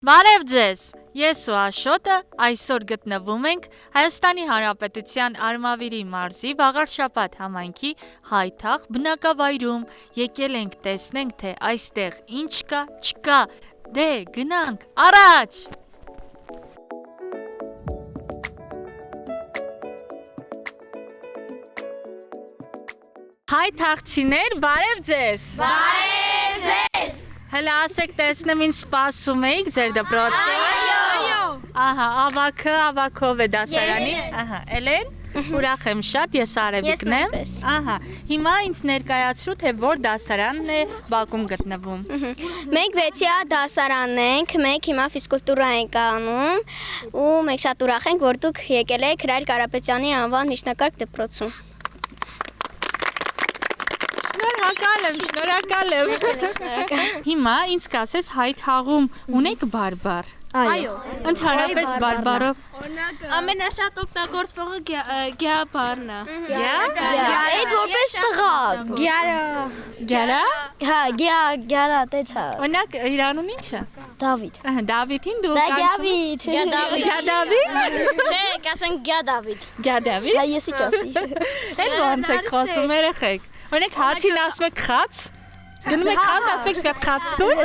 Բարև ձեզ, ես ու Աշոտը այսօր գտնվում ենք Հայաստանի Հանրապետության Արմավիրի մարզի Վաղարշապատ համայնքի հայթաղ բնակավայրում, եկել ենք տեսնենք, թե այստեղ ինչ կա, չկա, դե գնանք, առաջ! Հայթաղցիներ, բարև ձեզ! Բարև ձեզ! Հələ ասեք տեսնեմ ինչ սպասում էիք ձեր դպրոցը։ Այո։ Ահա, ավակով է դասարանի։ Ահա, Էլեն, ուրախ եմ շատ, ես Արևիկն եմ։ Ահա, հիմա ինձ ներկայացրու, թե որ դասարանն է բակում գտնվում։ Մենք 6-յա դասարանն ենք, մենք հիմա ֆիզկուլտուրա ենք անում ու մենք շատ ուրախ ենք, որ դուք եկել եք Հրայր Կարապետյանի անվան միջնակարգ դպրոցում։ Շնորհակալ եմ։ Հիմա ինձ կասես հայթաղում ունեք բարբար։ Այո։ Ընդհանրապես բարբարով։ Ամենաշատ օգտագործվողը գյաբարն է։ Այդ որպես տղա։ Գյարա։ Հա, գյարա, տեցա։ Օրինակ իրանուն ինչ է։ Դավիթ։ Դավիթին դու Դա կանչում Գյավիթ։ Գյադավիթ։ Չէ, կասենք Գյադավիթ։ Գյադավիթ։ Հա, եսի ճասի։ Էլ ոնց եք խոսում երեխեք։ Օրինակ հացին ասում եք խաց։ Գնում եք խաց, ասում եք մի հատ խաց տուր։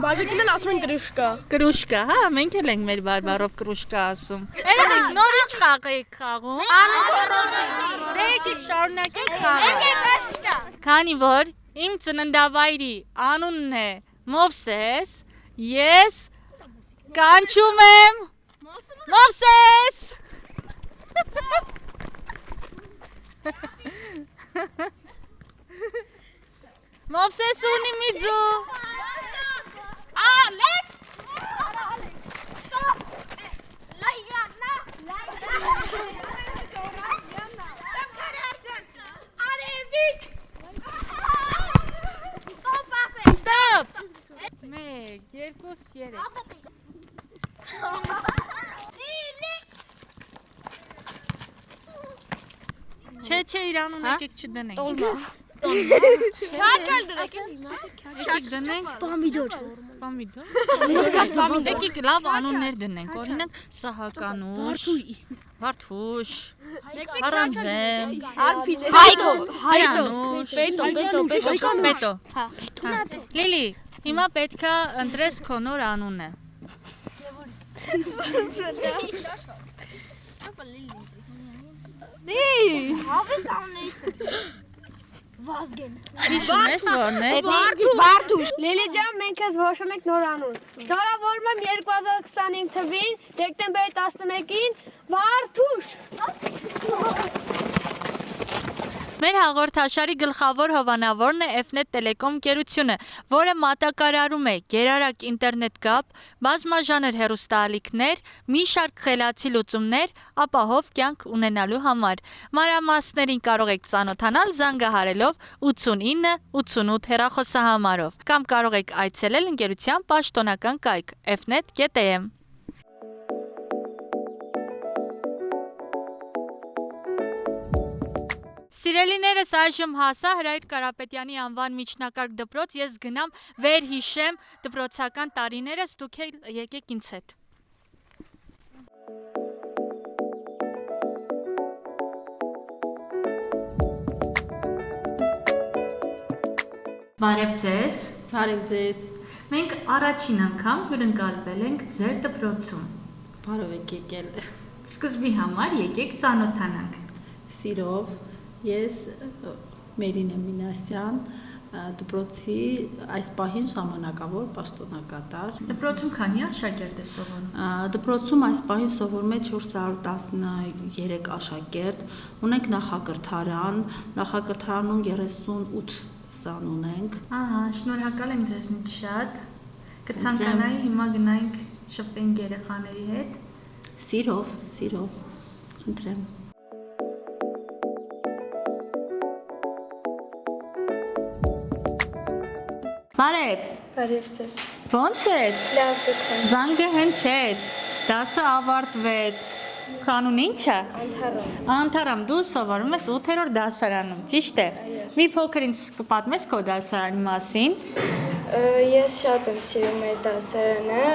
Բաժակին էլ ասում են գրուշկա։ Կրուշկա, հա, մենք էլ ենք մեր բարբարով կրուշկա ասում։ Երեխեք նոր ինչ խաղ եք խաղում։ Դե եկեք շարունակենք խաղը։ Քանի որ իմ ծննդավայրի անունն է Մովսես, ես կանչում եմ Մովսես։ Մովսես ունի միձու։ Ալեքս։ Արևիկ։ Stop։ 1, 2, 3։ Չէ, իրանուն եկեք չդնենք։ Քաչալ դրեք։ Եկեք դնենք Պամիդոր։ Եկեք լավ անուններ դնենք, օրինակ Սահականուշ, Վարդուշ, Առանձեմ, Հայտո, Պետո։ Լիլի, հիմա պետքա ընտրես քո նոր անունը։ Հիշում ես որն է։ Վարդուշ։ Լիլի ջան, մենք ես որոշում ենք նոր անուն։ Շնորհավորում եմ 2025 թվին, դեկտեմբերի 11-ին, Վարդուշ։ Մեր հաղորդաշարի գլխավոր հովանավորն է F-Net Telecom ընկերությունը, որը մատակարարում է գերարագ ինտերնետ կապ, բազմաժանր հեռուստաալիքներ, մի շարք խելացի լուծումներ ապահով կյանք ունենալու համար։ Մանրամասներին կարող եք ծանոթանալ զանգահարելով 89 88 հեռախոսահամարով կամ կարող եք այցելել ընկերության պաշտոնական կայք fnet.am։ Սիրելիներս, այժմ հասա Հրայր Կարապետյանի անվան միջնակարգ դպրոց, ես գնամ վերհիշեմ դպրոցական տարիներս, դուք էլ եկեք ինձ հետ։ Բարև ձեզ։ Բարև ձեզ։ Մենք առաջին անգամ հյուրընկալվել ենք ձեր դպրոցում։ Բարև եք եկել։ Սկզբի համար եկեք ծանոթանանք։ Սիրով, ես Մերինե Մինասյան, դպրոցի այս պահին ժամանակավոր պաշտոնակատար։ Դպրոցում քանի աշակերտ է սովորում։ Դպրոցում այս պահին սովորում է 413 աշակերտ, ունենք նախակրթարան, նախակրթարանում 38 սան ունենք։ Ահա, շնորհակալ եմ ձեզնից շատ։ Կցանկանայի հիմա գնանք շփվենք երեխաների հետ։ Սիրով, խնդրեմ։ Բարև։ Բարև ձեզ։ Ոնց ես։ Լավ դուք։ Զանգը հնչեց, դասը ավարտվեց։ Կանուն ինչ է։ Անթարամ, դու սովորում ես 8-րդ դասարանում, ճիշտ է։ Մի փոքր ինձ կպատմես քո դասարանի մասին։ Ես շատ եմ սիրում մեր դասարանը,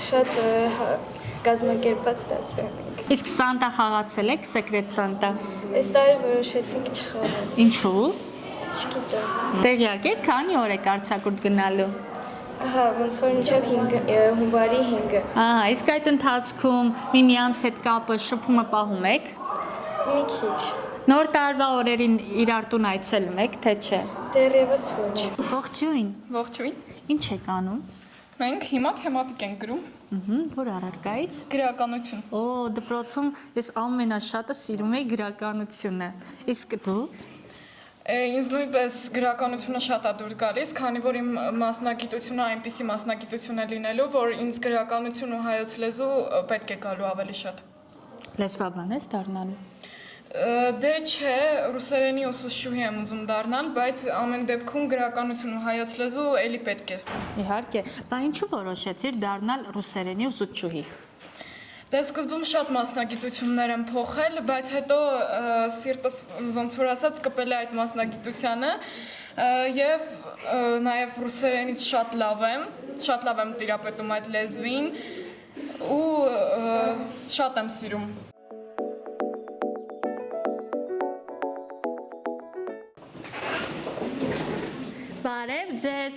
շատ կազմակերպած դասարան ենք։ Իսկ Սանտա խաղացել եք, Secret Santa։ Այս տարի որոշեցինք չխաղալ։ Ինչու՞։ Չգիտեմ։ Տեղյակ եք, քանի օր եք արձակուրդ գնալու։ Ահա, ոնց որ մինչև հունվարի 5-ը։ Ահա, իսկ այդ ընթացքում միմյանց հետ կապը շփումը պահում եք։ Մի քիչ։ Նոր տարվա օրերին իրար տուն այցելում եք, թե չէ։ Դեռևս ոչ։ Ողջույն։ Ողջույն։ Ինչ եք անում։ Մենք հիմա թեմատիկ ենք գրում։ Որ առարկայից։ Գրականություն։ Օ, դպրոցում ես ամենաշատը սիրում եի գրականությունը։ Իսկ դու։ Ինձ նույնպես գրականությունը շատ է դուր գալիս, քանի որ իմ մասնագիտությունը այնպիսի մասնագիտություն է լինելու, որ ինձ գրականություն ու հայոց լեզու պետք է գալու ավելի շատ։ Լեզվաբան ես դառնալու։ Դե չէ, ռուսերենի ուսուցչուհի եմ ուզում դառնալ, բայց ամեն դեպքում գրականություն ու հայոց լեզու էլի պետք է։ Իհարկե, բա ինչու որոշեցիր դառնալ ռուսերենի ուսուցչուհի։ Դե սկզբում շատ մասնագիտություններ եմ փոխել, բայց հետո սիրտս ոնց որ ասած կպել է այդ մասնագիտությանը եւ նաեւ ռուսերենից շատ լավ եմ տիրապետում այդ լեզվին ու շատ եմ սիրում։ Բարև ձեզ։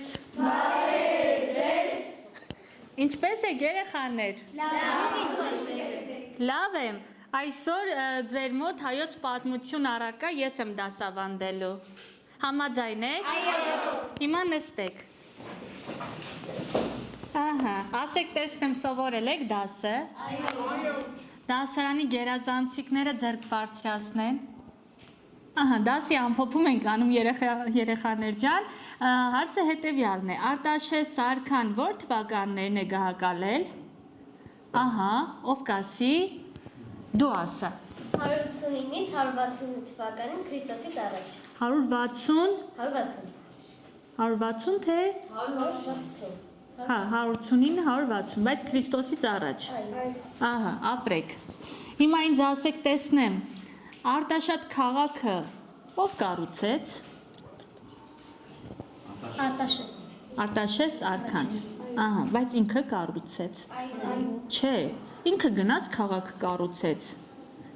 Ինչպե՞ս եք երեխաներ։ Լավ եմ։ Այսօր ձեր մոտ հայոց պատմություն առարկա ես եմ դասավանդելու։ Համաձայն եք։ Այո։ Հիմա նստեք։ Ահա, ասեք տեսնեմ սովորել եք դասը։ Այո։ Դասարանի գերազանցիկները ձեռք բարձրացնեն։ Ահա, դասի ամփոփում ենք անում երեխաներ ջան, հարցը հետևյալն է, Արտաշես Սարգան որ թվականներն է գահակալել, ահա, ով կասի, դու ասա, 189-ից 168 թվականին Քրիստոսից առաջ։ 160, 160 թե, 160։ հա, 189, 160, բայց Քրիստոսից առաջ, ահա, ապրեք, հիմա ինձ ասեք տեսնեմ, Արտաշատ քաղաքը ով կառուցեց։ Արտաշես։ Արտաշես արքան։ Ահա, բայց ինքը կառուցեց։ Չէ, ինքը գնաց քաղաք կառուցեց։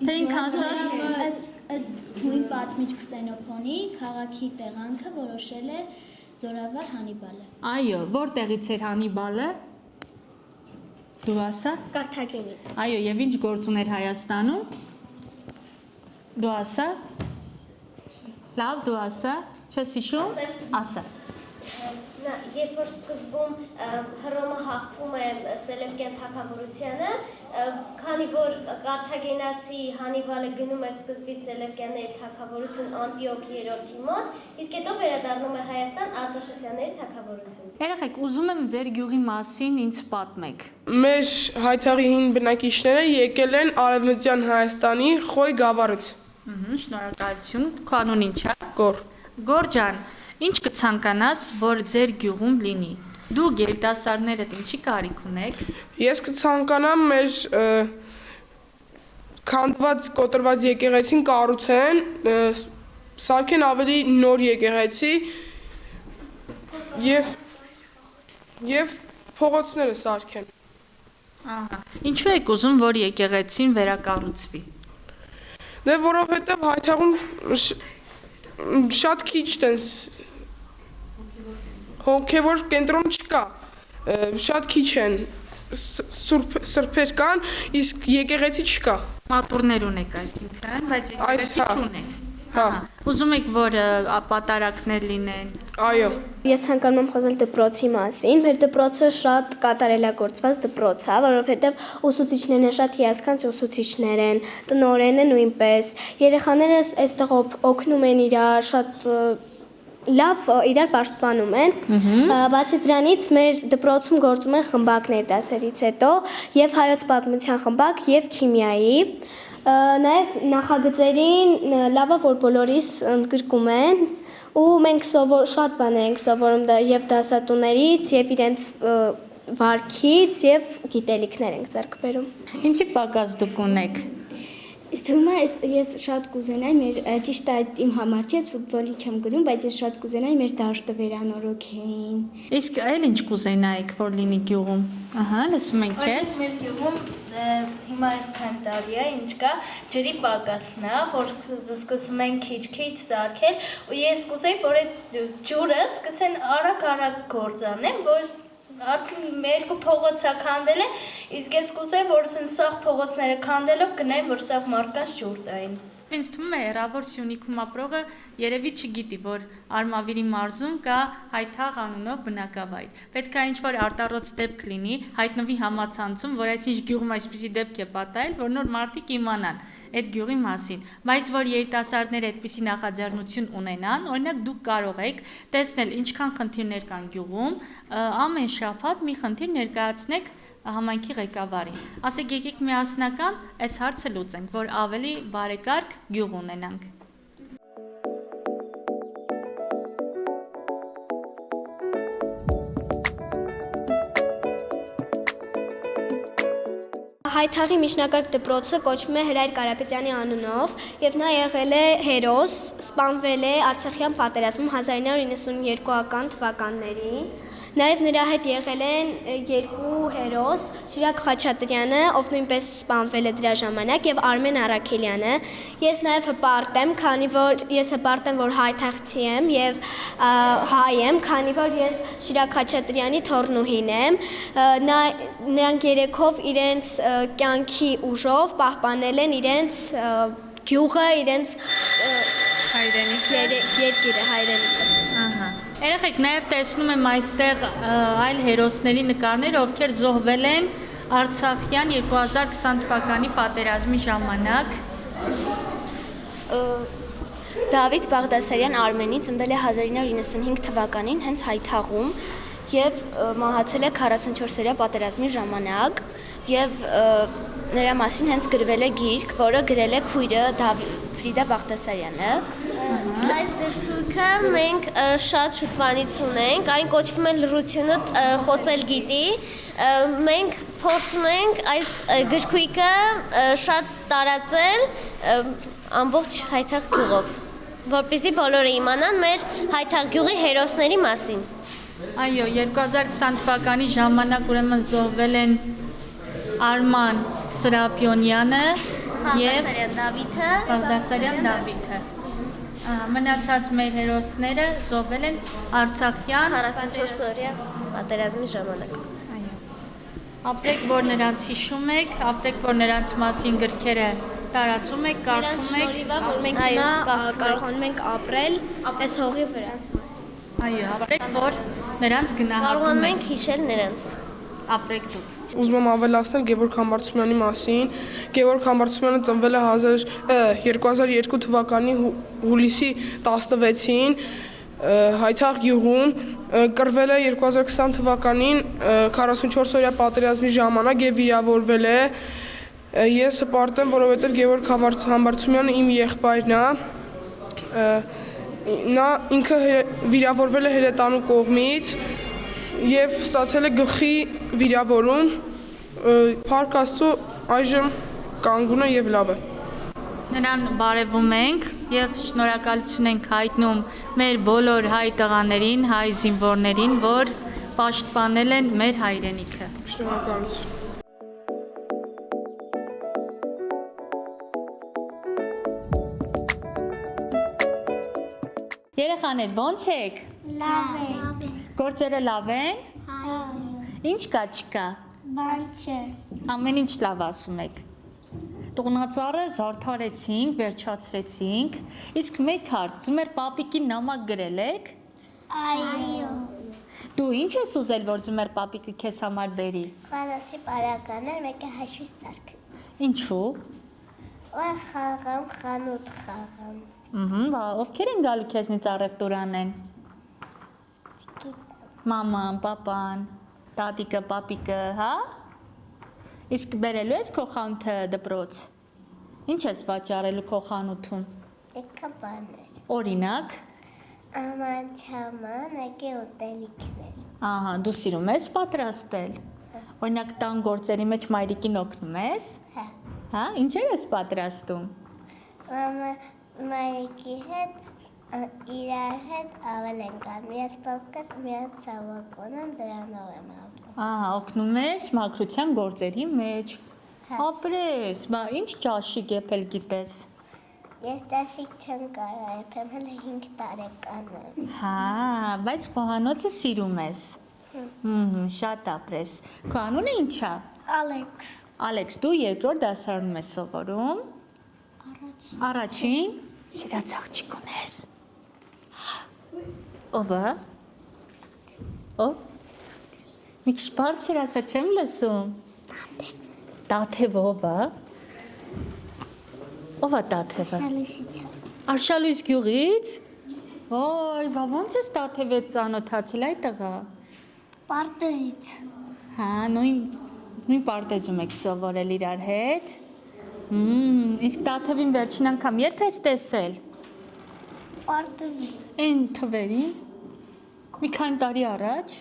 Թե ինքը ասաց ըստ նույն պատմիչ Քսենոփոնի քաղաքի տեղանքը որոշել է զորավար Հանիբալը։ Այո, որտեղից էր Հանիբալը։ Դու ասա։ Կարթագենից։ Այո, եւ ինչ գործ ուներ Հայաստանում։ Դու ասա։ Լավ, դու ասա։ Չես հիշում։ Ասա։ Երբ որ սկզբում Հռոմը հաղթվում է Սելևկյան թագավորությանը, քանի որ Կարթագենացի Հանիբալը գնում է սկզբից Սելևկյանների թագավորություն Անտիոք 3-րդի մոտ, իսկ հետո վերադառնում է Հայաստան Արտաշեսյանների թագավորություն։ Երեխեք, ուզում եմ ձեր գյուղի մասին ինձ պատմեք։ Մեր հայթաղի հին բնակիչները եկել են Արևմտյան Հայաստանի Խոյ գավառից։ Շնորհակալություն։ Քո անուն ինչ է։ Գոր։ Գոր ջան, ինչ կցանկանաս, որ ձեր գյուղում լինի։ Դուք երիտասարդներդ ինչի կարիք ունեք։ Ես կցանկանամ մեր քանդված կոտրված եկեղեցին կառուցեն, սարքեն ավելի նոր եկեղեցի եւ փողոցները սարքեն։ Ահա։ Ինչու եք ուզում, որ եկեղեցին վերակառուցվի։ Դե որովհետեւ հայթաղում շատ քիչ տես հոգևոր կենտրոն չկա, շատ քիչ են սրբեր կան, իսկ եկեղեցի չկա։ Մատուրներ ունեք այսինքն, բայց եկեղեցի չունեք։ Հա։ Ուզում եք, որ պատարակներ լինեն։ Այո։ Ես ցանկանում եմ խոսել դպրոցի մասին։ Մեր դպրոցը շատ կատարելագործված դպրոց է, որովհետև ուսուցիչներն շատ հիասքանչ ուսուցիչներ են, տնօրենը նույնպես։ Երեխաները այստեղ օգնում են իրար, շատ լավ իրար պաշտպանում են։ Բացի դրանից մեր դպրոցում գործում են խմբակներ դասերից հետո, եւ հայոց պատմության խմբակ եւ քիմիայի։ Նաև նախագծերին լավա որ բոլորիս ընդգրկում են ու մենք շատ բաներ ենք սովորում եւ դասատուներից եւ իրենց վարքից եւ գիտելիքներ ենք ձեռք բերում։ Ինչի պակաս դուք ունեք։ Իսկ թվում է ես շատ կուզենայի մեր ճիշտ է իմ համար չի, ես ֆուտբոլին չեմ գնում, բայց ես շատ կուզենայի մեր դաշտը վերանորոգեին։ Իսկ այլ ինչ կուզենայիք, որ լինի գյուղում։ Ահա, լսում ենք քեզ։ Մեր գյուղում հիմա այսքան տարի է, ինչ կա, ջրի պակասն է, որ սկսում են քիչ-քիչ սարքել, ու ես կուզեի, որ այդ ջուրը սկսեն արագ-արագ գործանեն, որ արդեն երկու փողոցա քանդել են, իսկ ես կուզեի, որ սաղ փողոցները քանդելով գնային, որ սաղ մարդկանց ջուր տային։ Ինձ թվում է հեռավոր Սյունիքում ապրողը երևի չգիտի, որ Արմավիրի մարզում կա Հայթաղ անունով բնակավայր։ Պետք է ինչ-որ արտառոց դեպք լինի, հայտնվի համացանցում, որ այսինչ գյուղում այսպիսի դեպք է պատահել, որ նոր մարդիկ իմանան այդ գյուղի մասին։ Բայց որ երիտասարդները այդպիսի նախաձեռնություն ունենան, օրինակ դուք կարող եք տեսնել ինչքան խնդիրներ կան գյուղում, ամեն շաբաթ մի խնդիր ներկայացնեք համայնքի ղեկավարին։ Ասեք եկեք միասնական այս հարցը լուծենք, որ ավելի բարեկարգ գյուղ ունենանք։ Հայթաղի միջնակարգ դպրոցը կոչվում է Հրայր Կարապետյանի անունով եւ նա եղել է հերոս, սպանվել է Արցախյան պատերազմում 1992 թվականներին։ Նաև նրա հետ եղել են երկու հերոս՝ Շիրակ Խաչատրյանը, ով նույնպես սպանվել է դրա ժամանակ, եւ Արմեն Առաքելյանը։ Ես նաև հպարտ եմ, քանի որ ես հպարտ եմ, որ հայթաղցի եմ եւ հայ եմ, քանի որ ես Շիրակ Խաչատրյանի թոռնուհին եմ։ Նրանք երեքով իրենց կյանքի ուժով պահպանել են իրենց գյուղը, իրենց երկիրը, հայրենիքը։ Ահա։ Երեխեք, նաև տեսնում եմ այստեղ այլ հերոսների նկարներ, ովքեր զոհվել են Արցախյան 2020 թվականի պատերազմի ժամանակ։ Դավիթ Բաղդասարյան Արմենի ծնվել է 1995 թվականին հենց Հայթաղում եւ մահացել է 44-օրյա պատերազմի ժամանակ եւ նրա մասին հենց գրվել է գիրք, որը գրել է քույրը Ֆրիդա Բաղդասարյանը։ Այս գրքը մենք շատ շուտվանից ունենք, այն կոչվում է լռությունը խոսել գիտի։ Մենք փորձում ենք այս գրքույկը շատ տարածել ամբողջ Հայթաղ գյուղով, որպեսզի բոլորը իմանան մեր Հայթաղ գյուղի հերոսների մասին։ Այո, 2020 թվականի ժամանակ ուրեմն զոհվել են Արման Սրապյոնյանը եւ Բաղդասարյան Դավիթը։ Մնացած մեր հերոսները զոհվել են Արցախյան 44-օրյա պատերազմի ժամանակ։ Այո։ Ապրեք, որ նրանց հիշում եք, ապրեք, որ նրանց մասին գրքերը տարածում եք, կարդում եք, որ մենք հիմա կարողանում ենք ապրել այս հողի վրա։ Այո, ապրեք, որ նրանց գնահատում ենք հիշել նրանց։ Ապրեք դուք։ Ուզում եմ ավելացնել Գևորգ Համբարձումյանի մասին։ Գևորգ Համբարձումյանը ծնվել է 2002 թվականի հուլիսի 16-ին Հայթաղ գյուղում, կռվել է 2020 թվականին 44-օրյա պատերազմի ժամանակ եւ վիրավորվել է։ Ես հպարտ եմ, որովհետեւ Գևորգ Համբարձումյանը իմ եղբայրն է։ Նա ինքը վիրավորվել է հրետանու կողմից եւ ստացել է գլխի վիրավորում, Փառք Աստծո այժմ կանգուն է եւ լավ է։ Նրան բարևում ենք եւ շնորհակալություն ենք հայտնում մեր բոլոր հայ տղաներին, հայ զինվորներին, որ պաշտպանել են մեր հայրենիքը։ Շնորհակալություն։ Երեխաներ, ոնց եք։ Լավ է։ Գործերը լավ են։ Հա։ Ինչ կա, չկա։ Բան չէ։ Ամեն ինչ լավ ասում եք։ Տոնածառը զարդարեցինք, վերջացրեցինք, իսկ մեկ հարց, ձմեր պապիկին նամակ գրել եք։ Այո։ Դու ինչ ես ուզել, որ ձմեր պապիկը քեզ համար բերի։ Խանացի բարականներ, մեկը հաշվի սարք։ Ինչու։ Ու խաղամ, խանութ խաղամ։ Ովքեր են գալու քեզնից առևտուր անեն։ Մաման, պապան, տատիկը, պապիկը, հա։ Իսկ բերելու ես քո խանութը դպրոց։ Ինչ ես վաճառելու քո խանութում։ Եկա բաներ։ Օրինակ։ Աման, չաման, եկե ուտելիքներ։ Ահա, դու սիրում ես պատրաստել։ Օրինակ տան գործերի մեջ մայրիկին օգնում ես։ Հա։ Հա, ինչեր ես պատրաստում։ Մայրիկի հետ իրար հետ ավել ենք անում։ Ես փոքր միած ցավակոն եմ դրանով եմ ապրում։ Ահա, օգնում ես մաքրության գործերի մեջ։ Ապրես, բա ինչ ճաշիկ եպել գիտես։ Ես ճաշիկ չեմ կարող եփեմ, հələ 5 տարեկան եմ։ Հա, բայց խոհանոցը սիրում ես։ Շատ ապրես։ Քո անունը ի՞նչ է։ Ալեքս։ Ալեքս, դու երկրորդ դասարանում ես սովորում։ Առաջին։ Սիրած աղջիկ ունես։ Ով է։ Ո՞վ։ Մի քիչ բարձր ասա, չեմ լսում։ Տաթև ով է։ Ով է Տաթևը։ Շալույսից։ Արշալույս գյուղից։ Ոյ, բա ո՞նց ես Տաթև հետ ծանոթացել այդ տղա։ Պարտեզից։ Հա, նույն պարտեզում եք սովորել իրար հետ։ Իսկ Տաթևին վերջին անգամ երբ ես տեսել։ Պարտեզում։ Այն թվերին։ Մի քանի տարի առաջ։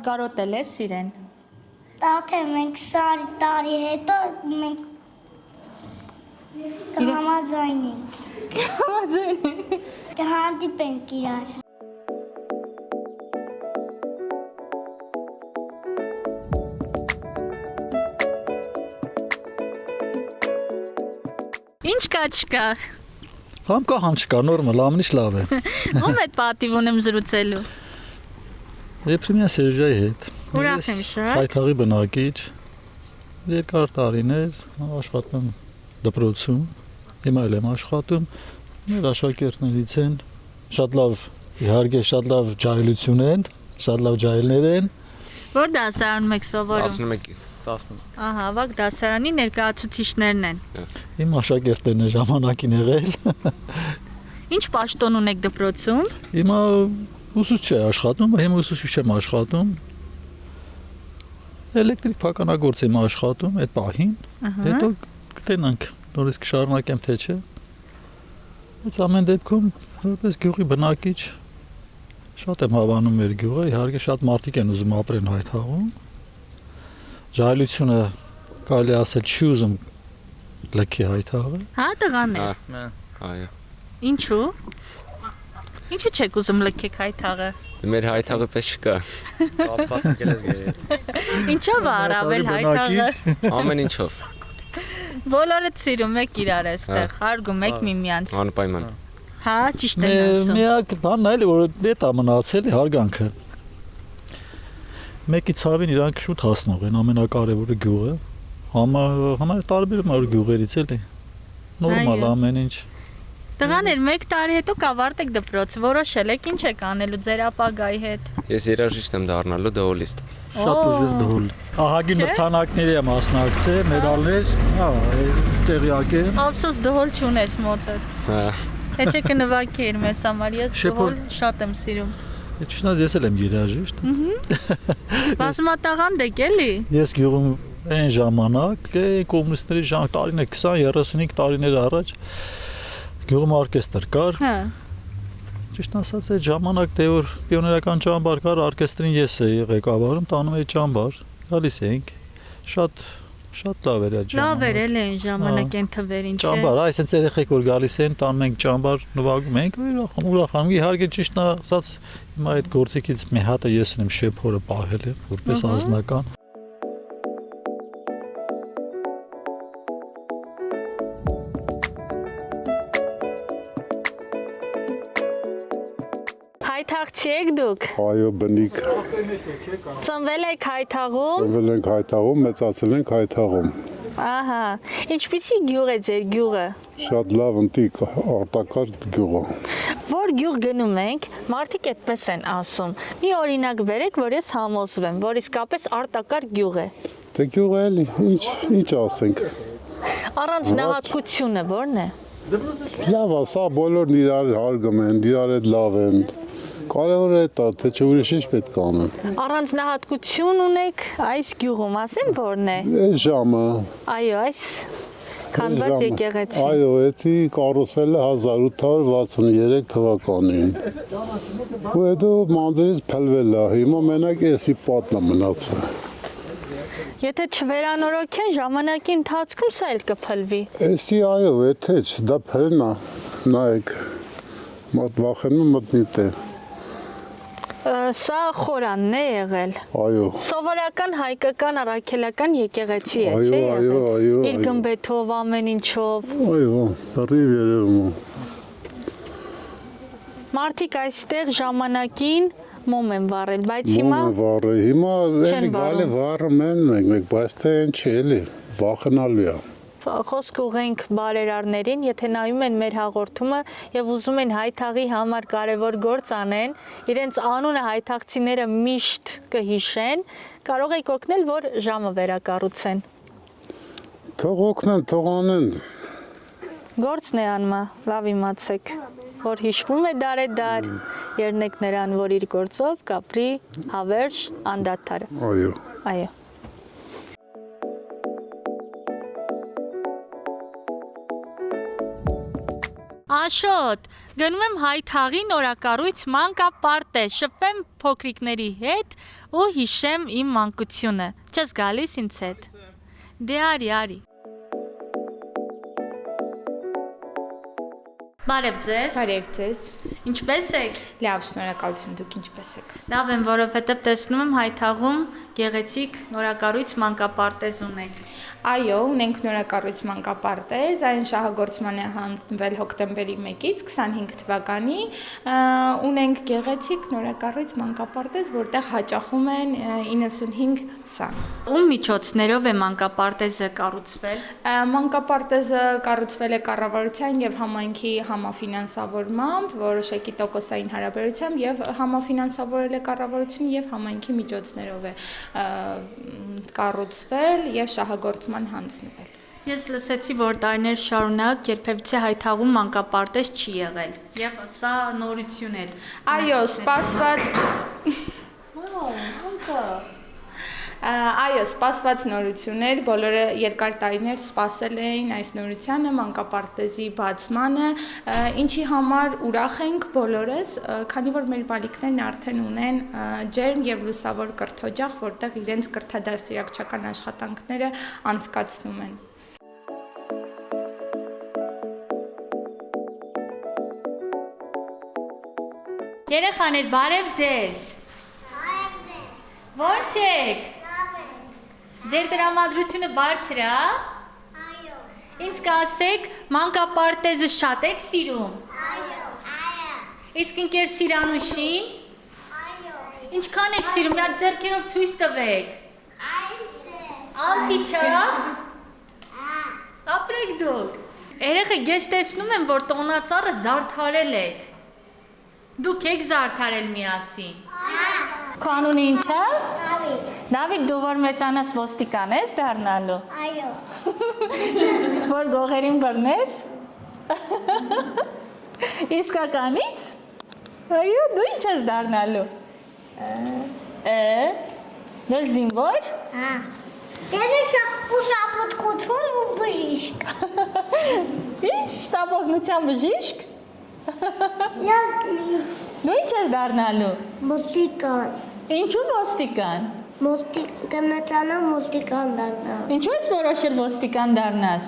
Կարոտել ես իրեն։ Տաթե մենք սարի տարի հետո մենք կհամաձայնենք։ Կհամաձայնենք։ Կհանդիպենք իրար։ Ինչ կա չկա։ Համ կա համ չկա, նորմալ, ամեն ինչ լավ է։ Ո՞մ հետ պատիվ ունեմ զրուցելու։ Եփրեմյան Սերժայի հետ։ Ուրախ եմ շատ։ Հայթաղի բնակիչ։ Երկար տարիներ աշխատում դպրոցում, հիմա էլ եմ աշխատում։ Մեր աշակերտներից են շատ լավ, իհարկե շատ լավ ջահելություն են, շատ լավ ջահելներ են։ Որ դասարանում եք սովորում։ 11 Ահա, ավագ դասարանի ներկայացուցիչներն են։ Իմ աշակերտներն են ժամանակին եղել։ Ինչ պաշտոն ունեք դպրոցում։ Հիմա ուսուցիչ եմ աշխատում, հիմա ուսուցիչ եմ աշխատում։ Էլեկտրիկ փականագործ եմ աշխատում այդ պահին։ Հետո կտենանք, նորից կշարունակեմ թե չէ։ Այս ամեն դեպքում որպես գյուղի բնակիչ շատ եմ հավանում մեր գյուղը, իհարկե շատ մարդիկ են ուզում ապրեն Հայթաղում։ Ջահելությունը կարելի ասել չի ուզում լքի Հայթաղը։ Հա, տղաներ։ Այո։ Ինչու։ Ինչու չեք ուզում լքեք Հայթաղը։ Մեր Հայթաղը պես չկա։ Պատված եկել ես գերել։ Ինչով է առավել Հայթաղը։ Ամեն ինչով։ Բոլորը սիրում եք իրար այստեղ, հարգում եք միմյանց։ Անպայման։ Հա, ճիշտ եմ ասում։ Միակ բանն այլ որ դա մնացել է հարգանքը։ Մեկի ցավին իրանք շուտ հասնող են, ամենակարևորը գյուղը։ Համա տարբերում որ գյուղերից էլի։ Նորմալ ամեն ինչ։ Տղաներ, 1 տարի հետո կավարտեք դպրոց, որոշել եք ինչ եք անելու ձեր ապագայի հետ։ Ես երաժիշտ եմ դառնալու դհոլիստ։ Շատ ուժեղ դհոլ։ Ահագին մրցանակների եմ մասնակցել, մեդալներ, հա, տեղյակ եմ։ Ափսոս դհոլ չունես մոտդ։ Հա։ Թե կնվագեիր մեզ համար, ես դհոլ շատ եմ սիրում։ Ճիշտ ես էլ եմ երաժիշտ։ Բազմատաղանդ եք էլի։ Ես գյուղում այն ժամանակ, կոմունիստների տարիներ 20-35 տարիներ առաջ գյուղում օրկեստր կար։ Հա։ Ճիշտ ասած այդ ժամանակ դե որ պիոներական ճամբար կար, օրկեստրին ես էի ղեկավարում, տանում էի ճամբար, գալիս էինք։ Շատ լավ էր այդ ժամանակ։ Լավ էր էլի այն ժամանակ այն թվերին, չէ։ Ճամբար, այսինքն երեխեք որ գալիս են, տանում ենք ճամբար, նվագում ենք, ուրախանում։ Իհարկե ճիշտ ասած հիմա այդ գործիքից մի հատը ես ունեմ շեփորը պահել եմ որպես անձնական։ Հայթաղցի եք դուք։ Այո, բնիկ։ Ծնվել եք Հայթաղում։ Ծնվել ենք Հայթաղում, մեծացել ենք Հայթաղում։ Ահա, ինչպիսի գյուղ է ձեր գյուղը։ Շատ լավ ընտիկ արտակարգ գյուղ է։ Որ գյուղ գնում ենք, մարդիկ այդպես են ասում։ Մի օրինակ վերեք, որ ես համոզվեմ, որ իսկապես արտակարգ գյուղ է։ Դե գյուղը էլի, ինչ ասենք։ Առանձնահատկությունը ո՞րն է։ Լավ է, սա բոլորն իրար հարգում են, իրար հետ լավ են։ Կարևորը է դա, թե չէ ուրիշ ինչ պետք է անեն։ Առանձնահատկություն ունեք այս գյուղում, ասեմ ո՞րն է։ Այս ժամը։ Այո, այս քանդված եկեղեցի։ Այո, էդի կառուցվել է 1863 թվականին։ Ու հետո մանդրից փլվել է, հիմա մենակ էսի պատն է մնացել։ Եթե չվերանորոգեն ժամանակի ընթացքում սա էլ կփլվի։ Էսի այո, եթե դա փնա, նայեք, մոտ վախենում մտնի տե։ Սա խորանն է եղել։ Այո։ Սովորական հայկական առաքելական եկեղեցի է, Այո, չէ՞ այո, այո։ Իր գմբեթով, ամեն ինչով։ Այո, լրիվ երևում։ Մարդիկ այստեղ ժամանակին մոմ են վառել, բայց հիմա Մոմ են վառել, հիմա էլի գալի վառում են մեկ, բայց թե են չի էլի, վախենալու է։ Խոսք ուղենք բարերարներին, եթե նայում են մեր հաղորդումը եւ ուզում են հայթաղի համար կարեւոր գործ անեն, իրենց անունը հայթաղցիները միշտ կհիշեն, կարող եք օգնել, որ ժամը վերակառուցեն։ Թող օգնեն, թող անեն։ Գործն է անմա, լավ իմացեք, որ հիշվում է դարեդար, երնեք նրան, որ իր գործով կապրի հավերժ անդադար։ Այո։ Այո։ Աշոտ, գնում եմ հայթաղի նորակառույց մանկապարտեզ, շփվեմ փոքրիկների հետ ու հիշեմ իմ մանկությունը։ Չես գալիս ինձ հետ։ Դե արի։ Բարև ձեզ։ Բարև ձեզ։ Ինչպե՞ս եք։ Լավ, շնորհակալություն, դուք ինչպե՞ս եք։ Լավ եմ, որովհետև տեսնում եմ հայթաղում գեղեցիկ նորակառույց մանկապարտեզ ունեք։ Այո, ունենք նորակառույց մանկապարտեզ, այն շահագործման է հանձնվել հոկտեմբերի 1-ից 25 թվականի։ Ունենք գեղեցիկ նորակառույց մանկապարտեզ, որտեղ հաճախում են 95 սան։ Ում միջոցներով է մանկապարտեզը կառուցվել։ Մանկապարտեզը կառուցվել է կառավարության եւ համայնքի համաֆինանսավորմամբ, որոշակի տոկոսային հարաբերությամբ եւ համաֆինանսավորել է կառավարություն եւ համայնքի միջոցներով է կառուցվել եւ շահագործման հանձնվել։ Ես լսեցի, որ տարիներ շարունակ երբևիցե հայթաղում մանկապարտեզ չի եղել եւ սա նորություն էր։ Այո, սպասված Այո, սպասված նորություններ, բոլորը երկար տարիներ սպասել էին այս նորությանը, մանկապարտեզի բացմանը, ինչի համար ուրախ ենք բոլորս, քանի որ մեր բալիկներն արդեն ունեն ջերմ եւ լուսավոր կրթօջախ, որտեղ իրենց կրթադաստիարակչական աշխատանքները անցկացնում են։ Երեխաներ, բարև ձեզ։ Ո՞նց եք։ Ձեր տրամադրությունը բարձր է, Այո։ Ինձ կասեք, մանկապարտեզը շատ եք սիրում։ Այո։ Իսկ ընկեր Սիրանուշին։ Այո։ Ինչքան եք սիրում, մի հատ ձեռքերով ցույց տվեք։ Ալպիչա։ Ապրեք դուք։ Երեխեք, ես տեսնում եմ, որ տոնածառը զարդարել եք։ Դուք եք զարդարել միասին։ Քո անունը ինչ է։ Դավիթ։ Դավիթ, դու որ մեծանաս ոստիկան ես դառնալու։ Այո։ Որ գողերին բռնես։ Իսկականից։ Այո, դու ինչ ես դառնալու։ Դու զինվոր։ Հա։ Ես շապոտկություն ու բժիշկ։ Ինչ, շտապօգնության բժիշկ։ Դու ինչ ես դառնալու։ Ոստիկան։ Ինչու ոստիկան։ Կմեծանամ ոստիկան դառնամ։ Ինչու ես որոշել ոստիկան դառնաս։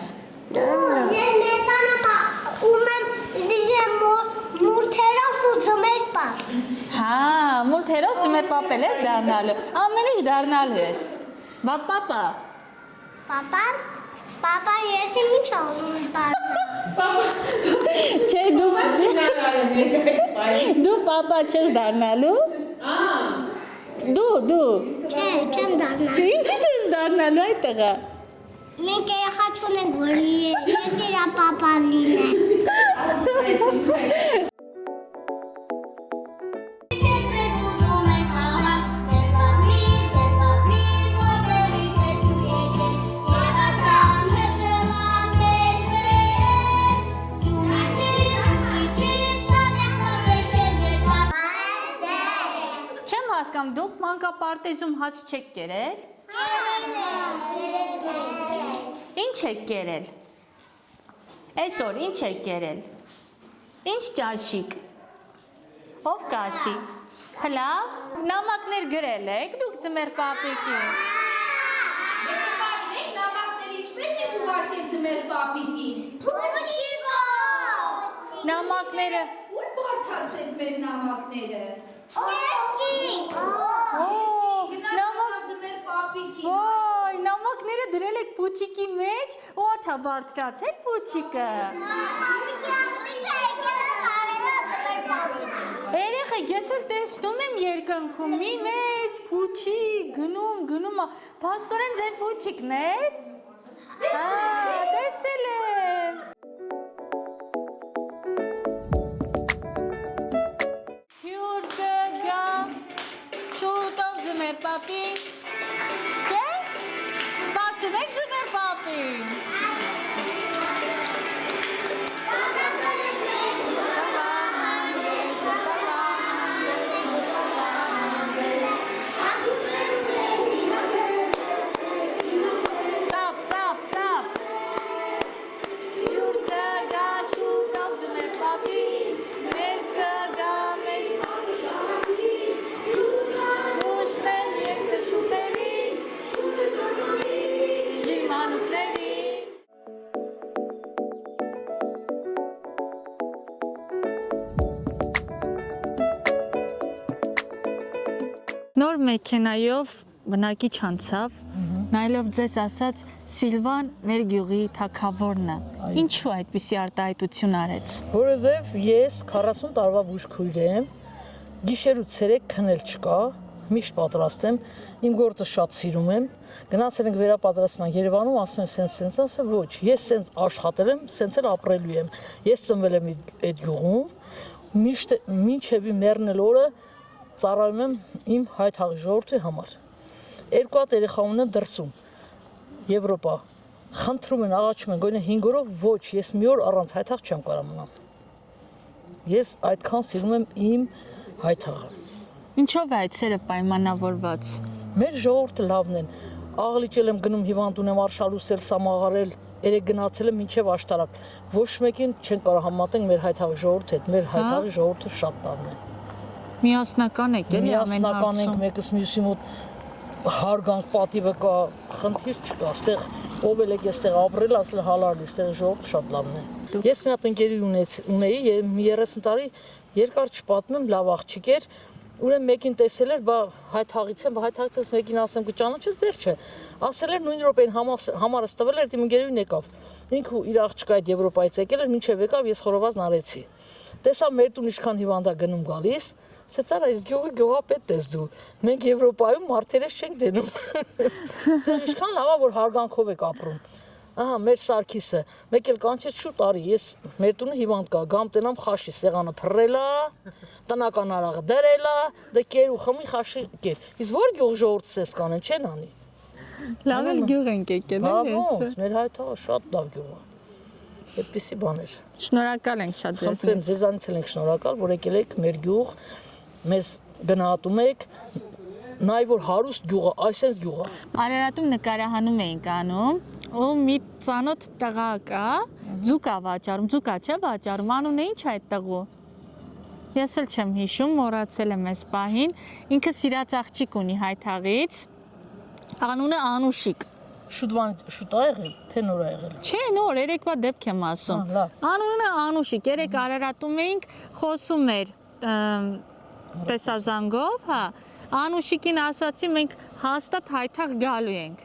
Ես մեծանամ ում մուրթերով ու ձմեր պապ։ Հա, մուրթերով ձմեր պապել ես դառնալու։ Ամեն ինչ դառնալու ես։ Բա պապա։ Պապան։ Պապա, ես ինչ ուզում եմ դառնալ։ Չէ, դու պապա չես դառնալու։ Դու։ Չէ, չեմ դառնալու։ Ինչի՞ չես դառնալու այդ տղա։ Մենք երեխա չունենք, որ ես իրա պապան լինեմ։ Դուք մանկապարտեզում հաց չեք կերել։ Ինչ եք կերել։ Այսօր ինչ եք կերել։ Ինչ ճաշիկ։ Ով կասի։ Փլավ։ Նամակներ գրել եք դուք ձմեր պապիկին։ ուղարկել ձմեր պապիկին։ Փուչիկով։ Նամակները ուր բարձրացրեց մեր նամակները։ Ձմեր պապիկին։ Ոյ, նամակները դրել եք փուչիկի մեջ, օթա բարձրացել փուչիկը։ Երեխեք, ես էլ տեսնում եմ երկնքում մի մեծ փուչիկ գնում, փաստորեն ձեր փուչիկներ։ Տեսել եմ։ Հյուրը գա, շուտով ձմեր պապին։ Չէ՞, սպասում եք ձմեր պապին։ Նոր մեքենայով բնակիչ անցավ, նայելով ձեզ ասաց Սիլվան մեր գյուղի թագավորն է։ Ինչու այդպիսի արտահայտություն արեց։ Որովհետև ես 40 տարվա բուժքույր եմ, գիշեր ու ցերեկ քնել չկա, միշտ պատրաստ եմ, իմ գործը շատ սիրում եմ, գնացել ենք վերապատրաստման Երևանում, ասում են սենց, ասեմ ոչ, ես սենց աշխատել եմ, սենց էլ ապրելու եմ։ Ես ծնվել եմ այդ գյուղում, միշտ մինչև իմ մեռնել օրը ծառայում եմ իմ հայ թաղի ժողովրդի համար։ Երկու հատ երեխա ունեմ դրսում, Եվրոպա։ Խնդրում են, աղաչում են, գոնե 5 օրով ոչ, ես մի օր առանց հայ թաղ չեմ կարող մնալ։ Ես այդքան սիրում եմ իմ հայ թաղը։ Ինչով է այդ սերը պայմանավորված։ Մեր ժողովուրդը լավն են։ Աղլիճել եմ գնում հիվանդ ունեմ արշալուսել, սամաղարել, երեք գնացել եմ մինչև աշտարակ։ Ոչ մեկին չեն կարող համատենք մեր հայ թաղի ժողովրդի հետ։ Մեր հայ թաղի ժողովուրդը շատ լավն է։ Միասնական եք էլի ամեն հարցում։ Միասնական ենք, մեկս մյուսի մոտ հարգանք, պատիվը կա, խնդիր չկա։ Այստեղ ով էլ եք այստեղ ապրել, ասել հալարի, այստեղ ժողովուրդը շատ լավն է։ Ես մի հատ ընկերի ունեի, 30 տարի երկար չպատմեմ, լավ աղջիկ էր, ուրեմն մեկին տեսել էր, բա հայ թաղից եմ, հայ թաղից ես մեկին ասեմ կճանաչես, վերջ է։ Ասել էր նույն րոպեին համարս տվել էր, իմ ընկերուհին եկավ։ Ինքը իր աղջիկը այդ Եվրոպայից եկել էր, մինչև եկավ, ես խորոված նարեցի։ Տեսա մեր տուն ինչքան հիվանդա գնում գալիս, ասեց արա այս գյուղի գյուղապետ ես դու։ Մենք Եվրոպայում մարդերես չենք դնում։ Ձեր ինչքան լավ է որ հարգանքով եք ապրում։ Ահա մեր Սարգիսը, մեկ էլ կանչեց շուտ արի, ես մեր տունը հիվանդ կա, գամ տենամ խաշի, սեղանը փռելա, տնական արաղը դրելա, դե կեր ու խմի խաշի կեր։ Իսկ որ գյուղ ժողովուրդս էս կանեն, չեն անի։ Լավ էլ գյուղ ենք եկել էլի ես։ Մեր հայտը շատ լավ գյուղ է։ Այդպիսի բաներ։ Շնորհակալ ենք շատ ձեզ։ Խնդրեմ ձեզանից էլ ենք շնորհակալ, որ եկել եք մեր գյուղ, մեզ գնահատում եք, նայ որ հարուստ գյուղը, այսպես գյուղը։ Արարատում նկարահանում էինք անում, ու մի ծանոթ տղա կա, ձուկա վաճառում, ձուկա չէ վաճառում, անունը ինչ է այդ տղու։ Ես էլ չեմ հիշում, մոռացել եմ այս պահին, ինքը սիրած աղջիկ ունի հայ թաղից, անունը Անուշիկ։ Շուտ ա եղել, թե նոր ա եղել։ Չէ, նոր, երեկվա դեպք եմ ասում։ Անունը Անուշիկ, երեք Արարատում էինք, խոսում էր տեսազանգով, հա, Անուշիկին ասացի մենք հաստատ հայթաղ գալու ենք։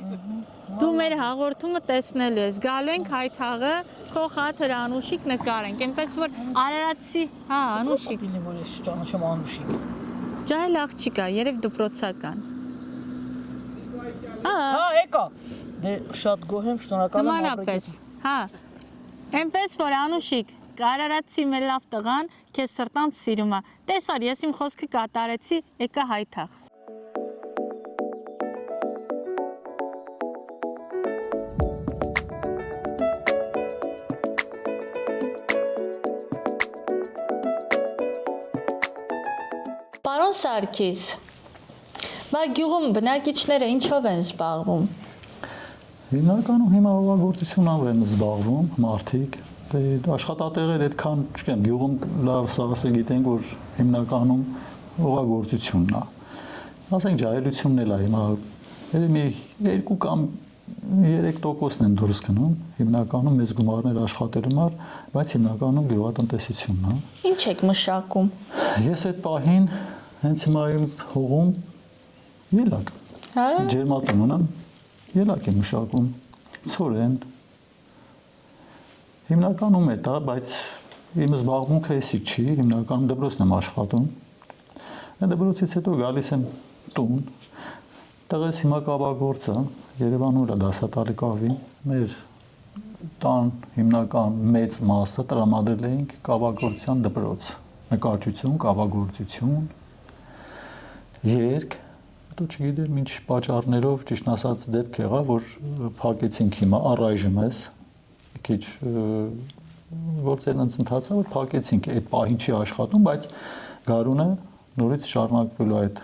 Դու մեր հաղորդումը տեսնելու ես, գալու ենք հայթաղը, քո խաթր Անուշիկ նկարենք, այնպես որ Արարատցի, հա, Անուշիկ։ Գինի որ ես ճանաչեմ Անուշիկ։ Ջահել աղջիկ է, երև դպրոցական։ Հա, եկա։ Դե շատ գոհ եմ, շնորհակալ եմ նմանապես, հա, այնպես որ Անուշիկ, Արարատցի մեր լավ տղան, քեզ սրտանց սիրում է, տեսար, ես իմ խոսքը կատարեցի, եկա հայթաղ։ Պարոն Սարգիս, բա գյուղում բնակիչները ինչով են զբաղվում։ Հիմնականում հիմա հողագործությունով են զբաղվում մարդիկ, դե աշխատատեղեր այդքան, չգիտեմ, գյուղում լավ սաղսը գիտենք, որ հիմնականում հողագործությունն է։ Ասենք ջահելությունն էլ է հիմա, մի 2 կամ 3%-ն են դուրս գնում, հիմնականում մեծ գումարներ աշխատելու համար, բայց հիմնականում գյուղատնտեսությունն է։ Ինչ եք մշակում։ Ես այդ պահին հենց հիմա իմ հողում ելակ։ Հա։ Ջերմատուն ունեմ, ելակ եմ մշակում, ցորեն։ Հիմնականում է դա, բայց իմ զբաղմունքը էսիկ չի, հիմնականում դպրոցն եմ աշխատում։ Այդ դպրոցից հետո գալիս եմ տուն։ Տղես հիմա կավագործը, Երևանում էլ դասատալի կավի, մեր տան հիմնական մեծ մասը տրամադրել էինք կավագործության դպրոց, նկարչություն, կավագործություն, երգ, հետո չգիտեմ ինչ պատճառներով, ճիշտ ասած դեպք եղավ, որ փակեցինք հիմա առայժմ էս, քիչ գործերն ընթացա, որ փակեցինք, այդ պահին չի աշխատում, բայց գարունը նորից շարունակվելու այդ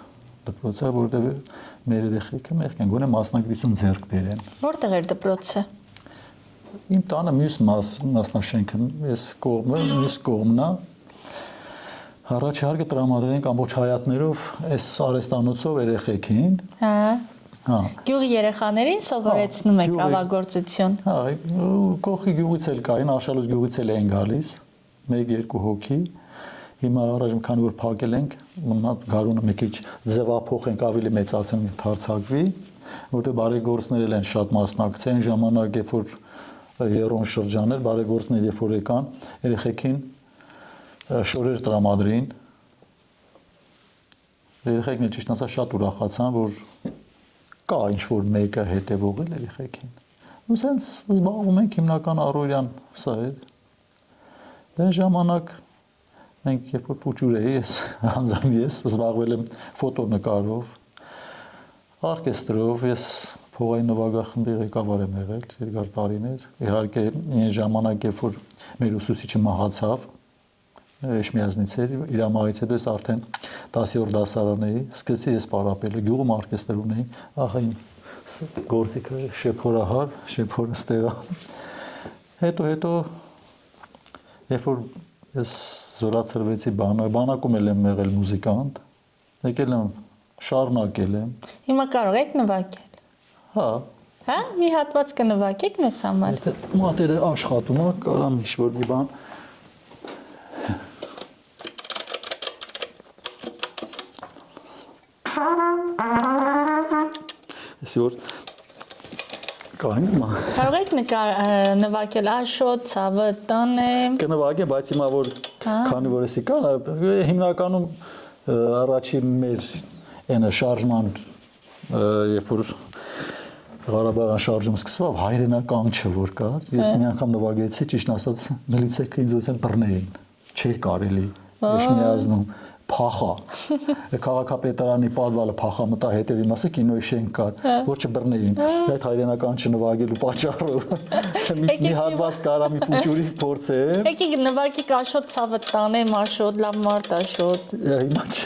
դպրոցը, որովհետև մեր երեխեքը մեղք են, գոնե մասնագիտություն ձեռք բերեն։ Որտեղ էր դպրոցը։ Իմ տանը մյուս մասնաշենքը, ես կողմը, մյուս կողմն է։ Առաջի հարկը տրամադրենք ամբողջ հայատներով այս արհեստանոցով երեխեքին։ Հա։ Հա։ Գյուղի երեխաներին սովորեցնում եք կավագործություն։ Հա, կողքի գյուղից էլ կային, Արշալուց գյուղից էլ էին գալիս, 1-2 հոգի։ Հիմա առայժմ քանի որ փակել ենք, գարունը մի քիչ ձևափոխենք, ավելի մեծացնենք, դարձակվի, որտեղ բարեգործներ են շատ մասնակցել, ժամանակ երբ որ երրորդ շրջաներ բարեգործներ երբ որ եկան, երեխեքին շորեր տրամադրին։ Երեխեքն ճիշտ ասած շատ ուրախացան, որ կա ինչ որ մեկը հետևող էլ երեխեքին։ Ու սենց զբաղվում ենք հիմնական առօրյան սա է։ Դե ժամանակ մենք երբ որ փուճուր էի, ես անձամբ ես զբաղվել եմ ֆոտոնկարով, օրկեստրով, ես փողային նվագախմբի ղեկավար եմ եղել երկար տարիներ։ Իհարկե, այն ժամանակ երբ որ մեր ուսուցիչը մահացավ, Էշմիածնից էր, իր մահից հետո ես արդեն 10-րդ դասարան էի, սկսեցի ես պարապել, գյուղում օրկեստր ունեի, ահա իմ գործիքը շեփորահար, շեփորը ստեղա։ Հետո երբ որ ես զորացրվեցի բանակում եմ եղել մուզիկանտ, եկել եմ շարունակել եմ։ Հիմա կարող եք նվագել։ Հա։ Հա, մի հատված կնվագեք մեզ համար։ Մատերը աշխատում է, կարամ ինչ-որ մի բան։ Այսօր կային։ Կարող եք նվագել Աշոտ, Ցավը տանեմ։ Կնվագեմ, բայց հիմա որ քանի որ էսի կա, հիմնականում առաջի մեր այնը շարժման երբ որ Ղարաբաղյան շարժումը սկսվավ, հայրենական չէ որ կար։ Ես մի անգամ նվագեցի, ճիշտ ասած, միլիցեքը ինձ ուսեն բռնեին։ Չէր կարելի։ Էշմիածնում փախա։ Քաղաքապետարանի պատվալը փախա մտա հետևի մասը կինոյի շենք կար, որ չբռնեին։ Այդ հայրենական չնվագելու պատճառով։ Մի հատված կարա մի փուճուրի փորձեմ։ Եկեք նվագեք Աշոտ Ցավը տանեմ, Աշոտ, լավ մարդ Աշոտ։ Հիմա չէ։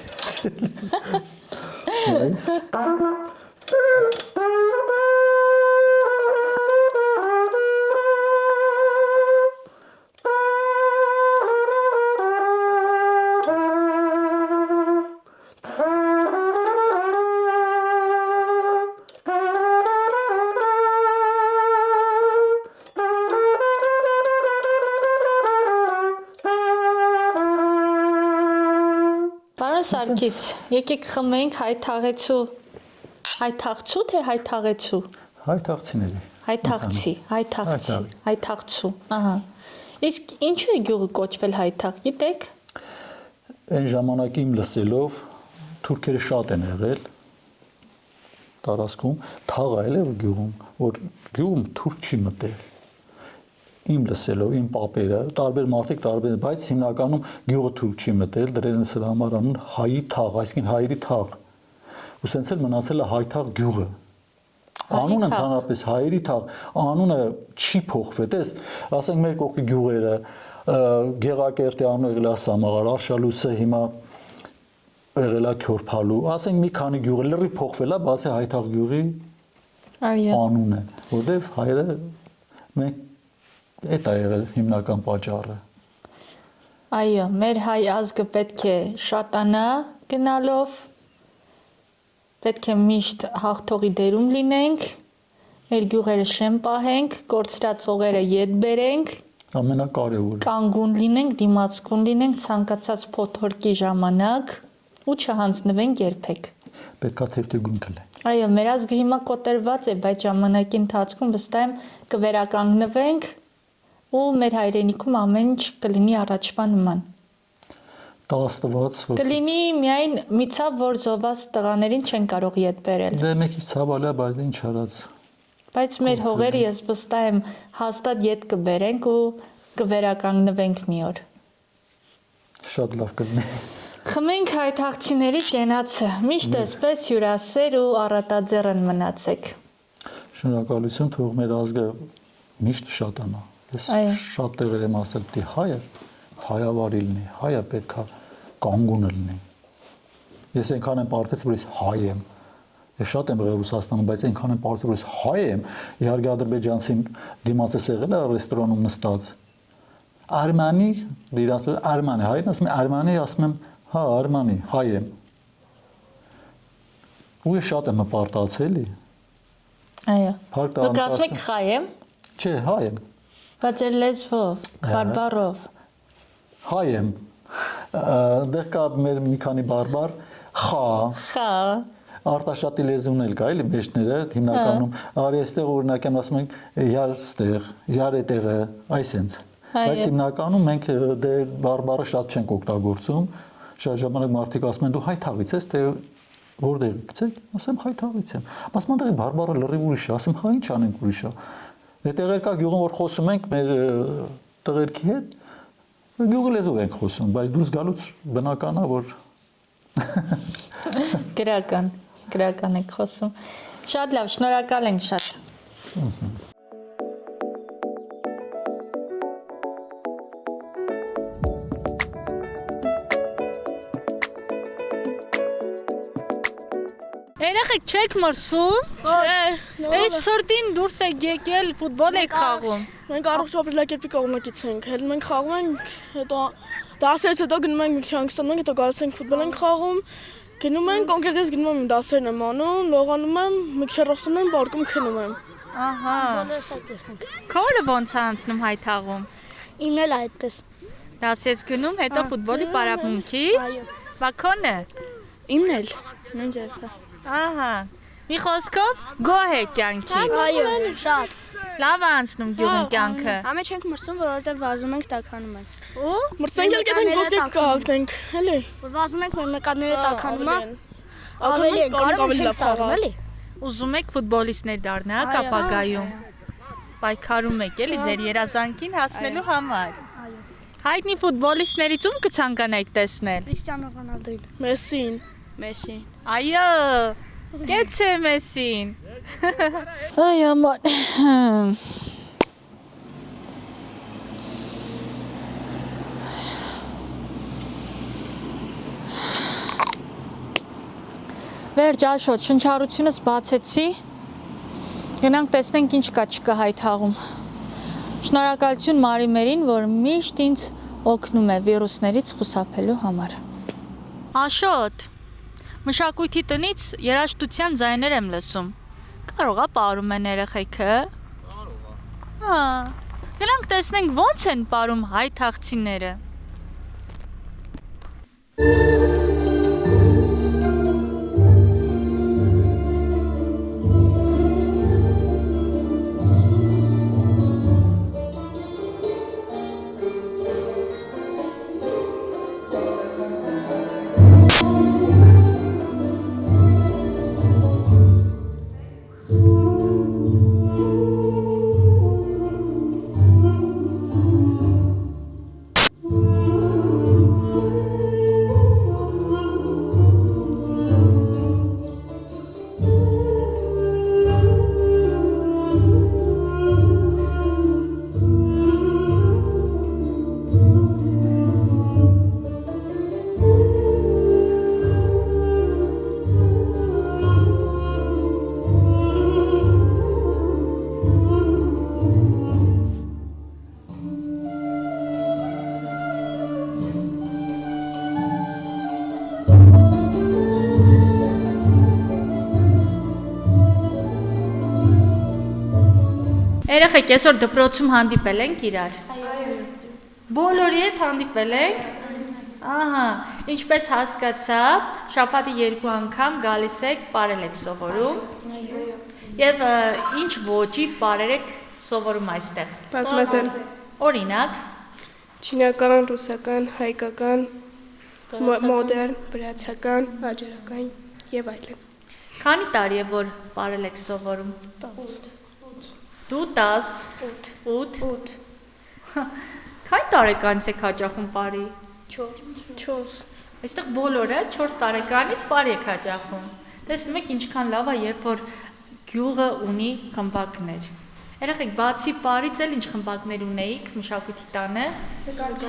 Սարգիս, եկեք խմենք հայթաղեցու, հայթաղցու թե հայթաղեցու։ Հայթաղցիների։ Հայթաղցու, ահա։ Իսկ ինչու է գյուղը կոչվել հայթաղ, գիտեք։ Այն ժամանակ իմ լսելով թուրքերը շատ են եղել տարածքում, թաղայել է գյուղում, որ գյուղում թուրք չի մտել։ Իմ լսելով, իմ պապերը, տարբեր մարդիկ, տարբեր, բայց հիմնականում գյուղը թուրք չի մտել, դրել են համար անուն հայի թաղ, այսինքն հայերի թաղ։ Ու սենց էլ մնացել է հայթաղ գյուղը։ Անունը ընդհանրապես հայերի թաղ, անունը չի փոխվել, տես, ասենք մեր կողքի գյուղերը, Գեղակերտի անունը եղել է Սամաղար, Արշալուսը հիմա եղել է Քյորփալու, ասենք մի քանի գյուղ լրիվ փոխվել է, բացի հայթաղ գյուղի անունը, որտեղ հայերը մենք Այդ է եղել հիմնական պատճառը։ Այո, մեր հայ ազգը պետք է շատանա գնալով, պետք է միշտ հաղթողի դերում լինենք, մեր գյուղերը շեմ պահենք, կորցրած հողերը ետ բերենք, ամենակարևորը կանգուն լինենք, դիմացկուն լինենք ցանկացած փոթորկի ժամանակ ու չհանձնվենք երբեք։ պետքա թեթևգույն կլինի։ Այո, մեր ազգը հիմա կոտրված է, բայց ժամանակի ընթացքում վստահ եմ կվերականգնվենք ու մեր հայրենիքում ամեն ինչ կլինի առաջվա նման։ Տաղաստված Կլինի միայն մի ցավ, որ զոհված տղաներին չեն կարող ետ բերել։ Դե մեկի ցավալա, բայց ինչ արած։ Բայց մեր հողերը ես վստահ եմ հաստատ ետ կբերենք ու կվերականգնվենք մի օր։ Շատ լավ կլինի։ Խմենք հայթաղցիների կենացը, միշտ էսպես հյուրասեր ու առատաձեռն մնացեք։ Շնորհակալություն, թող մեր ազգը միշտ շատանա։ Ես շատ տեղեր եմ ասել, պիտի հայը հայավարի լինի, հայը պետքա կանգուն լինի։ Ես այնքան եմ պարծեց, որ ես հայ եմ։ Ես շատ եմ եղել Ռուսաստանում, բայց այնքան եմ պարծել, որ ես հայ եմ։ Իհարկե ադրբեջանցին դիմաց ես եղել է ռեստորանում նստած։ Արմանի, դիրաց Արմանի, հայն ասում եմ Արմանի, ասում եմ, հա, Արմանի, հայ եմ։ Ու ես շատ եմ պարտացել։ Այո։ Դուք ասում եք հայ եմ։ Չէ, հայ եմ։ Բայց լեզվով, բարբարով։ Հայ եմ։ Դեռ կա մեր մի քանի բարբար, խա։ Արտաշատի լեզուն էլ կա, էլի մեջները հիմնականում արի այստեղ օրինակ եմ ասում ենք յար ստեղ, յար էտեղը, այսենց։ Բայց հիմնականում մենք դե բարբարը շատ չենք օգտագործում։ Շատ ժամանակ մարդիկ ասում են դու հայթաղից ես, թե որտեղից եք։ Ասեմ հայթաղից եմ։ Ասում են դե բարբարը լրիվ ուրիշ է, ասում հա ինչ անենք ուրիշ է։ Դե տեղեր կա գյուղում որ խոսում ենք մեր տղերքի հետ, գյուղի լեզվով ենք խոսում, բայց դուրս գալուց բնական է որ Գրական եք խոսում։ Շատ լավ, շնորհակալ ենք շատ։ Երեխեք չեք մրսում։ Այս սրտին դուրս եք եկել, ֆուտբոլ եք խաղում։ Մենք առողջ ապրելակերպի կողմնակից ենք, հետ մենք խաղում ենք, հետո դասերից հետո գնում ենք մի քիչ հանգստանում ենք, հետո գալիս ենք ֆուտբոլ ենք խաղում, գնում ենք, կոնկրետ ես գնում եմ դասերն եմ անում, լողանում եմ, մի քիչ հեռացնում եմ, բարկում քնում եմ։ Ահա։ Քորը ոնց է անցնում հայթաղում։ Իմն էլ այդպես։ Դասես գնում, հետո ֆուտբոլի պարապմունքի։ Այո։ Բակոնը։ Իմն էլ, նույն ձևը։ Ահա։ Մի խոսքով գոհ եք կյանքից։ Այո, շատ։ Լավ է անցնում գյուղում կյանքը։ Ամեն չենք մրսում, որովհետև վազում ենք, տաքանում ենք։ Ու մրսենք էլ գետենք գոտիկ կհագնենք, էլի։ Որ վազում ենք, մեր մեկաները տաքանում է։ Ավելի են, կարող ենք սարում, էլի։ Ուզում եք ֆուտբոլիստներ դառնալ ապագայում։ Պայքարում եք, էլի, ձեր երազանքին հասնելու համար։ Հայտնի ֆուտբոլիստներից ում կցանկանայիք տեսնել։ Քրիստիանո Ռոնալդոին։ Մեսսին։ Այո, կեցե Մեսսին։ Այ աման։ Վերջ Աշոտ, շնչառությունս բացեցի։ Գնանք տեսնենք ինչ կա չկա հայթաղում։ Շնորհակալություն Մարիմերին, որ միշտ ինձ օգնում է վիրուսներից խուսափելու համար։ Աշոտ, մշակույթի տնից երաժշտության ձայներ եմ լսում։ Կարող է պարում են երեխեքը։ Հա։ Գնանք տեսնենք ոնց են պարում հայթաղցիները։ Երեխեք, այսօր դպրոցում հանդիպել ենք իրար։ Բոլորի հետ հանդիպել ենք։ Ահա, ինչպես հասկացա, շաբաթի 2 անգամ գալիս եք, պարել եք սովորում։ Եվ ինչ ոճի պարեր եք սովորում այստեղ։ Բազմազան։ Օրինակ, չինական, ռուսական, հայկական, մոդեռն, վրացական, աջարական եւ այլն։ Քանի տարի է որ պարել եք սովորում։ 10։ Դու 10։ 8։ Քանի տարեկանից եք հաճախում պարի։ 4։ Այստեղ բոլորը 4 տարեկանից պարի եք հաճախում։ Տեսնում եք ինչքան լավ է, երբ որ գյուղը ունի խմբակներ։ Երեխեք, բացի պարից էլ ինչ խմբակներ ունեիք մշակույթի տանը։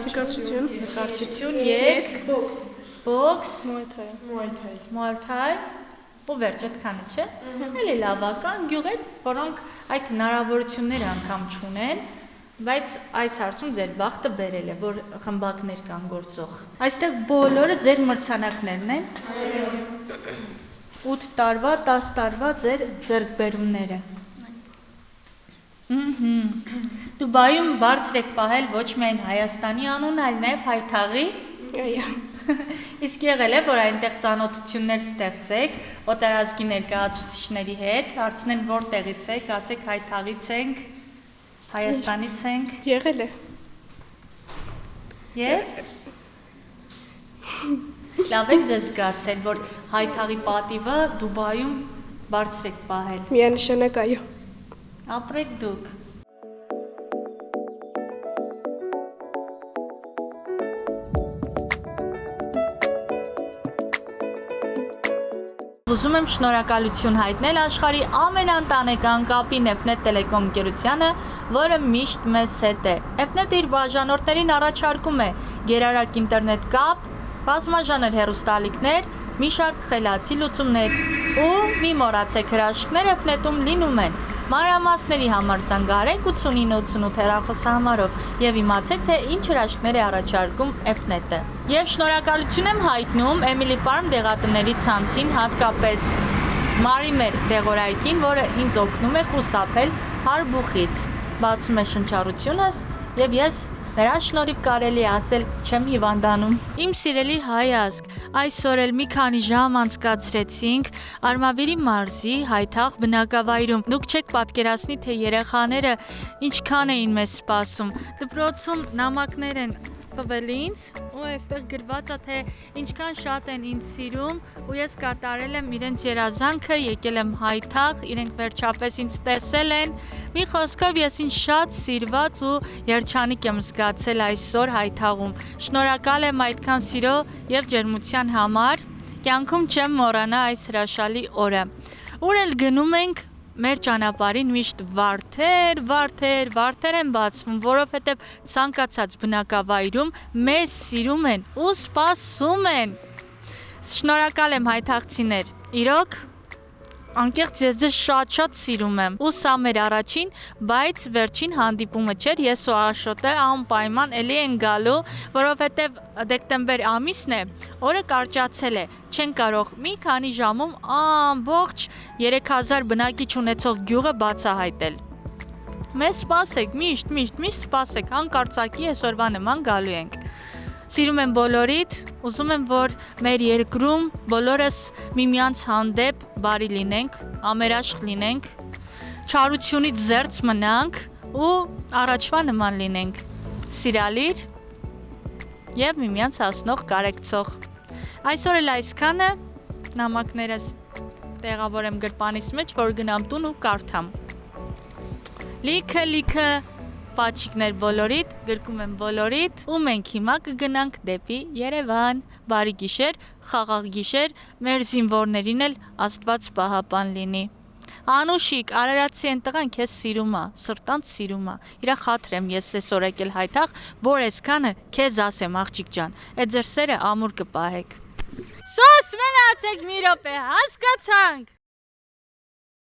Նկարչություն, երգ, բոքս, մուայթայ, ու վերջ այդքանը, չէ։ Էլի լավական գյուղեր, որոնք այդ հնարավորությունները անգամ չունեն, բայց այս հարցում ձեր բախտը բերել է, որ խմբակներ կան գործող։ Այստեղ բոլորը ձեր մրցանակներն են։ 8 տարվա, 10 տարվա ձեր ձեռքբերումները։ Դուբայում բարձր եք պահել ոչ միայն Հայաստանի անունը, այլ նաև Հայթաղի։ Իսկ եղել է, որ այնտեղ ծանոթություններ ստեղծեք օտարազգի ներկայացուցիչների հետ, հարցնեն որտեղից եք, ասեք Հայթաղից ենք, Հայաստանից ենք։ Եղել է։ Եվ լավ եք ձեզ զգացել, որ Հայթաղի պատիվը Դուբայում բարձր եք պահել։ Միանշանակ այո։ Ապրեք դուք։ Ուզում եմ շնորհակալություն հայտնել աշխարհի ամենաընտանեկան կապի Efnet Telecom ընկերությանը, որը միշտ մեզ հետ է։ Efnet իր բաժանորդներին առաջարկում է գերարագ ինտերնետ կապ, բազմաժանր հեռուստաալիքներ, մի շարք խելացի լուծումներ ու մի մոռացեք հրաշքներ Efnet-ում լինում են։ Մանրամասների համար զանգահարեք 8988 հեռախոսահամարով եւ իմացեք, թե ինչ հրաշքներ է առաջարկում Efnet-ը։ Եվ շնորհակալություն եմ հայտնում Emily Farm դեղատների ցանցին, հատկապես Մարիմեր դեղորայքին, որը ինձ օգնում է խուսափել հարբուխից։ Բացում է շնչառությունս եւ ես նրա շնորհիվ կարելի է ասել չեմ հիվանդանում։ Իմ սիրելի հայ ազգ, այսօր էլ մի քանի ժամ անցկացրեցինք Արմավիրի մարզի Հայթաղ բնակավայրում։ Դուք չեք պատկերացնի, թե երեխաները ինչքան էին մեզ սպասում։ Դպրոցում նամակներ են տվել ինձ ու այստեղ գրված է, թե ինչքան շատ են ինձ սիրում ու ես կատարել եմ իրենց երազանքը, եկել եմ Հայթաղ, իրենք վերջապես ինձ տեսել են։ Մի խոսքով ես ինձ շատ սիրված ու երջանիկ եմ զգացել այսօր Հայթաղում։ Շնորհակալ եմ այդքան սիրո եւ ջերմության համար։ Կյանքում չեմ մոռանա այս հրաշալի օրը։ Ուր էլ գնում ենք, մեր ճանապարհին միշտ վարդեր են բացվում, որովհետև ցանկացած բնակավայրում մեզ սիրում են ու սպասում են։ Շնորհակալ եմ հայթաղցիներ։ Իրոք անկեղծ ես ձեզ շատ սիրում եմ։ Ու սա մեր առաջին, բայց վերջին հանդիպումը չէր, ես ու Աշոտը անպայման էլի են գալու, որովհետև դեկտեմբեր ամիսն է, օրը կարճացել է, չեն կարող մի քանի ժամում ամբողջ 3000 բնակիչ ունեցող գյուղը բացահայտել։ Մեզ սպասեք, միշտ սպասեք, հանկարծակի այսօրվա նման գալու ենք։ Սիրում եմ բոլորիդ, ուզում եմ, որ մեր երկրում բոլորս միմյանց հանդեպ բարի լինենք, ամերաշք լինենք, չարությունից զերծ մնանք ու առաջվա նման լինենք, սիրալիր և միմյանց հասնող կարեկցող։ Այսօր էլ այսքանը, նամակներս տեղավորեմ գրպանիս մեջ, որ գնամ տուն ու կարդամ։ Լիքը պաչիկներ բոլորիդ, գրկում եմ բոլորիդ, ու մենք հիմա կգնանք դեպի Երևան։ Բարի գիշեր, խաղաղ գիշեր, մեր զինվորներին էլ Աստված պահապան լինի։ Անուշիկ, արարացի են տղան քեզ սիրում է, սրտանց սիրում է։ Իրա խաթր եմ ես այսօր եկել Հայթաղ, որ այսքանը քեզ ասեմ աղջիկ ջան, այդ ձեր սերը ամուր կպահեք։ Սոս մնացեք մի րոպե, հասկացանք։